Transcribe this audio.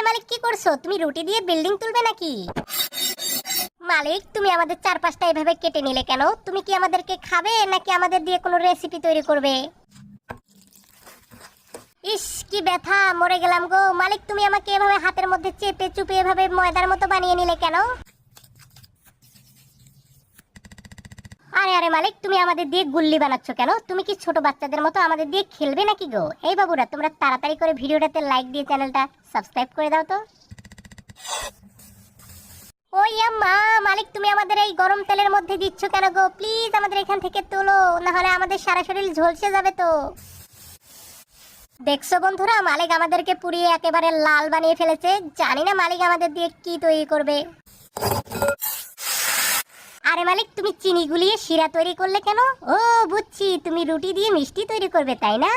মালিক কি করছো? তুমি রুটি দিয়ে বিল্ডিং তুলবে নাকি? মালিক তুমি আমাদের চারপাশটা এভাবে কেটে নিলে কেন? তুমি কি আমাদেরকে খাবে নাকি আমাদের দিয়ে কোনো রেসিপি তৈরি করবে? ইস কি ব্যথা, মরে গেলাম গো। মালিক তুমি আমাকে এভাবে হাতের মধ্যে চেপে চুপে এভাবে ময়দার মতো বানিয়ে নিলে কেন? আরে আরে মালিক তুমি আমাদের দিয়ে গুল্লি বানাচ্ছ কেন? তুমি কি ছোট বাচ্চাদের মতো আমাদের দিয়ে খেলবে নাকি গো? এই বাবুরা তোমরা তাড়াতাড়ি করে ভিডিওটাতে লাইক দিয়ে চ্যানেলটা সাবস্ক্রাইব করে দাও তো। ওই আম্মা, মালিক তুমি আমাদের এই গরম তেলের মধ্যে দিচ্ছ কেন গো? প্লিজ আমাদের এখান থেকে তোলো, না হলে আমাদের সারা শরীর ঝলসে যাবে তো। দেখছো বন্ধুরা, মালিক আমাদেরকে পুড়িয়ে একেবারে লাল বানিয়ে ফেলেছে। জানি না মালিক আমাদের দিয়ে কি তৈরি করবে। আরে মালিক তুমি চিনি গুলিয়ে শিরা তৈরি করলে কেন? ও বুঝছি, তুমি রুটি দিয়ে মিষ্টি তৈরি করবে তাই না?